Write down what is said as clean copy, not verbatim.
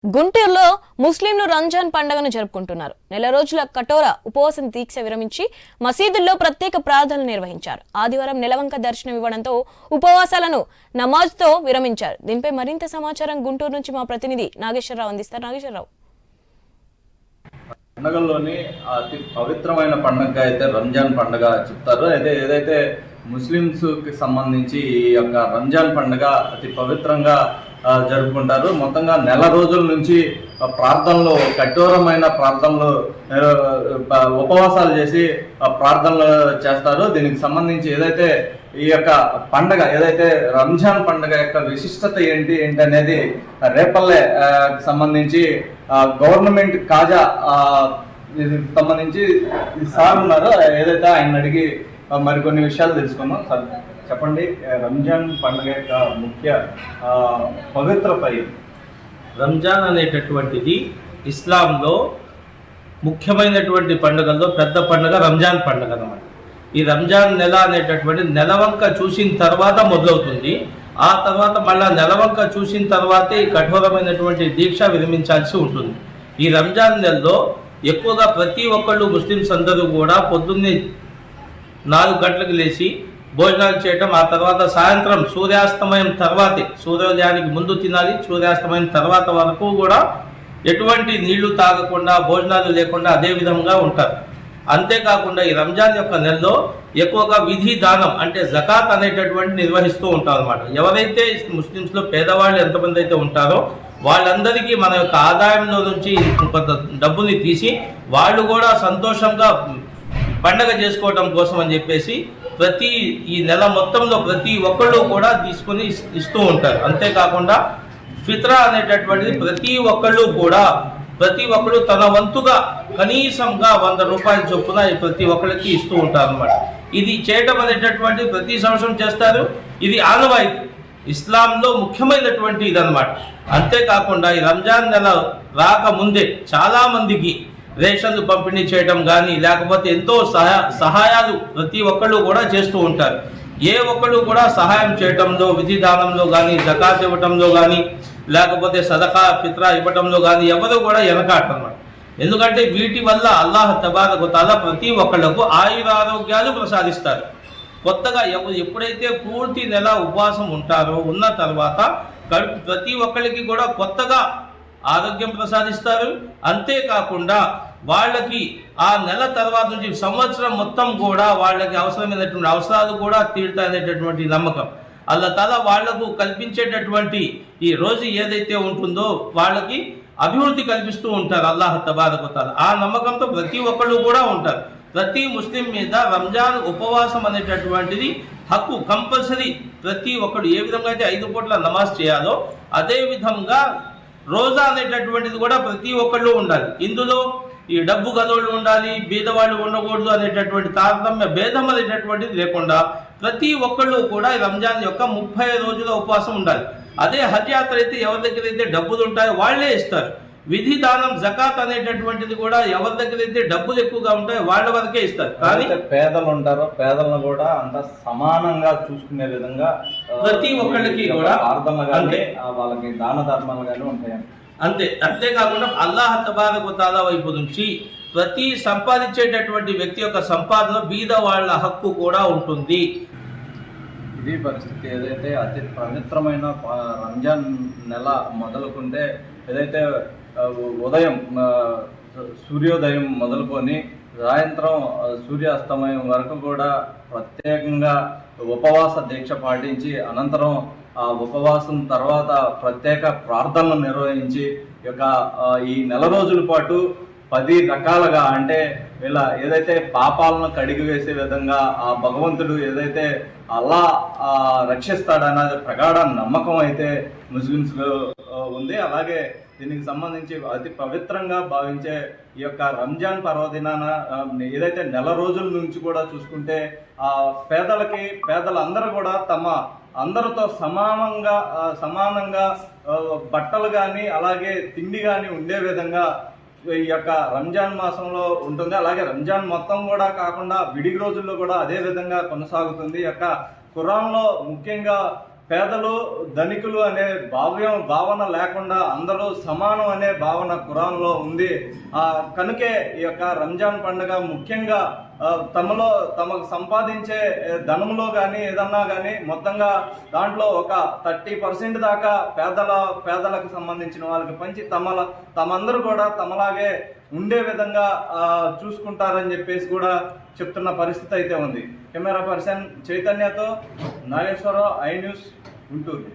గుంటూరులో ముస్లింలు రంజాన్ పండుగను జరుపుకుంటున్నారు. నెల రోజుల కఠోర ఉపవాసం దీక్ష విరమించి మసీదుల్లో ప్రత్యేక ప్రార్థనలు నిర్వహించారు. ఆదివారం నెలవంక దర్శనం ఇవ్వడంతో ఉపవాసాలను నమాజ్తో విరమించారు. దీనిపై మరింత సమాచారం గుంటూరు నుంచి మా ప్రతినిధి నాగేశ్వరరావు అందిస్తారు. నాగేశ్వరరావు, పండుగల్లోని అతి పవిత్రమైన పండుగ అయితే రంజాన్ పండుగ చెప్తారు. అయితే ఏదైతే ముస్లిమ్స్కి సంబంధించి ఈ యొక్క రంజాన్ పండుగ అతి పవిత్రంగా జరుపుకుంటారు. మొత్తంగా నెల రోజుల నుంచి ప్రార్థనలు, కఠోరమైన ప్రార్థనలు, ఉపవాసాలు చేసి ప్రార్థనలు చేస్తారు. దీనికి సంబంధించి ఏదైతే ఈ యొక్క పండుగ, ఏదైతే రంజాన్ పండుగ యొక్క విశిష్టత ఏంటి అనేది రేపల్లె సంబంధించి గవర్నమెంట్ కాజా సంబంధించి సార్ ఉన్నారు. ఏదైతే ఆయన అడిగి మరికొన్ని విషయాలు తెలుసుకున్నాం. సార్ చెప్పండి, రంజాన్ పండుగ యొక్క ముఖ్య పవిత్రత. రంజాన్ అనేటటువంటిది ఇస్లాంలో ముఖ్యమైనటువంటి పండుగల్లో పెద్ద పండుగ రంజాన్ పండుగ అన్నమాట. ఈ రంజాన్ నెల అనేటటువంటి నెలవంక చూసిన తర్వాత మొదలవుతుంది. ఆ తర్వాత మళ్ళీ నెలవంక చూసిన తర్వాతే ఈ కఠోరమైనటువంటి దీక్ష విరమించాల్సి ఉంటుంది. ఈ రంజాన్ నెలలో ఎక్కువగా ప్రతి ఒక్కళ్ళు ముస్లిమ్స్ అందరూ కూడా పొద్దున్నే 4 గంటలకు లేచి భోజనాలు చేయటం, ఆ తర్వాత సాయంత్రం సూర్యాస్తమయం తర్వాతే, సూర్యోదయానికి ముందు తినాలి, సూర్యాస్తమయం తర్వాత వరకు కూడా ఎటువంటి నీళ్లు తాగకుండా, భోజనాలు లేకుండా అదే విధంగా ఉంటారు. అంతేకాకుండా ఈ రంజాన్ యొక్క నెలలో ఎక్కువగా విధి దానం అంటే జకాత్ అనేటటువంటి నిర్వహిస్తూ ఉంటారు అన్నమాట. ఎవరైతే ముస్లిమ్స్లో పేదవాళ్ళు ఎంతమంది అయితే ఉంటారో వాళ్ళందరికీ మన యొక్క ఆదాయంలో నుంచి కొంత డబ్బుని తీసి వాళ్ళు కూడా సంతోషంగా పండగ చేసుకోవడం కోసం అని చెప్పేసి ఈ నెల మొత్తంలో ప్రతి ఒక్కళ్ళు కూడా తీసుకొని ఇస్తూ ఉంటారు. అంతేకాకుండా ఫిత్రా అనేటటువంటిది ప్రతి ఒక్కళ్ళు తన వంతుగా కనీసంగా 100 రూపాయల చొప్పున ప్రతి ఒక్కరికి ఇస్తూ ఉంటారు అన్నమాట. ఇది చేయటం అనేటటువంటి ప్రతి సంవత్సరం చేస్తారు. ఇది ఆనవాయితీ, ఇస్లాంలో ముఖ్యమైనటువంటి ఇదన్నమాట. అంతేకాకుండా ఈ రంజాన్ నెల రాకముందే చాలా మందికి రేషన్లు పంపిణీ చేయడం కానీ, లేకపోతే ఎంతో సహాయాలు ప్రతి ఒక్కళ్ళు కూడా చేస్తూ ఉంటారు. ఏ ఒక్కళ్ళు కూడా సహాయం చేయటంలో, విధి దానంలో కానీ, జకాత్ ఇవ్వటంలో కానీ, లేకపోతే సదకా ఫిత్రా ఇవ్వటంలో కానీ ఎవరు కూడా వెనకాటన్నమాట. ఎందుకంటే వీటి వల్ల అల్లాహ్ తబారక తఆలా ప్రతి ఒక్కళ్లకు ఆయురారోగ్యాలు ప్రసాదిస్తారు. కొత్తగా ఎప్పుడైతే పూర్తి నెల ఉపవాసం ఉంటారో, ఉన్న తర్వాత ప్రతి ఒక్కరికి కూడా కొత్తగా ఆరోగ్యం ప్రసాదిస్తారు. అంతేకాకుండా వాళ్ళకి ఆ నెల తర్వాత నుంచి సంవత్సరం మొత్తం కూడా వాళ్ళకి అవసరమైనటువంటి అవసరాలు కూడా తీరుతాయనేటటువంటి నమ్మకం అల్లాహ్ తఆలా వాళ్లకు కల్పించేటటువంటి ఈ రోజు ఏదైతే ఉంటుందో వాళ్ళకి అభివృద్ధి కల్పిస్తూ ఉంటారు అల్లాహ్ తబారక తఆలా. ఆ నమ్మకంతో ప్రతి ఒక్కళ్ళు కూడా ఉంటారు. ప్రతి ముస్లిం మీద రంజాన్ ఉపవాసం అనేటటువంటిది హక్కు, కంపల్సరీ. ప్రతి ఒక్కడు ఏ విధంగా అయితే 5 పూట్ల నమాజ్ చేయాలో అదే విధంగా రోజా అనేటటువంటిది కూడా ప్రతి ఒక్కళ్ళు ఉండాలి. ఇందులో ఈ డబ్బు గదోళ్ళు ఉండాలి, బీదవాళ్ళు ఉండకూడదు అనేటటువంటి తారతమ్య భేదం అనేటటువంటిది లేకుండా ప్రతి ఒక్కళ్ళు కూడా ఈ రంజాన్ యొక్క 30 రోజుల ఉపవాసం ఉండాలి. అదే హజ్ యాత్ర అయితే ఎవరి దగ్గర అయితే డబ్బులు ఉంటాయో వాళ్లే ఇస్తారు. విధి దానం జకాత్ అనేటటువంటిది కూడా ఎవరి దగ్గర అయితే డబ్బులు ఎక్కువగా ఉంటాయో వాళ్ళ వరకే ఇస్తారు. కానీ పేదలు ఉంటారో పేదలను కూడా అంత సమానంగా చూసుకునే విధంగా ప్రతి ఒక్కళ్ళకి కూడా వాళ్ళకి దాన ధర్మాలు కానీ ఉంటాయి. అంతేకాకుండా అల్లాహ్ తబారక తఆలా వైపు నుంచి ప్రతి సంపాదించేటటువంటి వ్యక్తి యొక్క సంపాదన బీద వాళ్ళ హక్కు కూడా ఉంటుంది. ఇది పరిస్థితి. ఏదైతే అతి పవిత్రమైన రంజాన్ నెల మొదలుకుంటే, ఏదైతే ఉదయం సూర్యోదయం మొదలుకొని సాయంత్రం సూర్యాస్తమయం వరకు కూడా ప్రత్యేకంగా ఉపవాస దీక్ష పాటించి, అనంతరం ఆ ఉపవాసం తర్వాత ప్రత్యేక ప్రార్థనలు నిర్వహించి ఈ నెల రోజుల పాటు 10 రకాలుగా, అంటే ఇలా ఏదైతే పాపాలను కడిగి వేసే విధంగా ఆ భగవంతుడు ఏదైతే అల్లా రక్షిస్తాడన్నది ప్రగాఢ నమ్మకం అయితే ముస్లిమ్స్ ఉంది. అలాగే దీనికి సంబంధించి అతి పవిత్రంగా భావించే ఈ యొక్క రంజాన్ పర్వదినాన ఏదైతే నెల రోజుల నుంచి కూడా చూసుకుంటే పేదలందరూ కూడా అందరితో సమానంగా బట్టలు కానీ అలాగే తిండి కానీ ఉండే విధంగా ఈ యొక్క రంజాన్ మాసంలో ఉంటుంది. అలాగే రంజాన్ మొత్తం కూడా కాకుండా విడిగి రోజుల్లో కూడా అదే విధంగా కొనసాగుతుంది. ఈ యొక్క ఖురాన్లో ముఖ్యంగా పేదలు ధనికులు అనే భావన లేకుండా అందరూ సమానం అనే భావన ఖురాన్లో ఉంది. కనుకే ఈ యొక్క రంజాన్ పండుగ ముఖ్యంగా తమకు సంపాదించే ధనంలో కానీ ఏదన్నా కానీ మొత్తంగా దాంట్లో ఒక 30% దాకా పేదలకు సంబంధించిన వాళ్ళకి పంచి తమందరూ కూడా తమలాగే ఉండే విధంగా చూసుకుంటారని చెప్పేసి కూడా చెప్తున్న పరిస్థితి అయితే ఉంది. కెమెరా పర్సన్ చైతన్యతో నాగేశ్వరరావు, ఐ న్యూస్, గుంటూరు.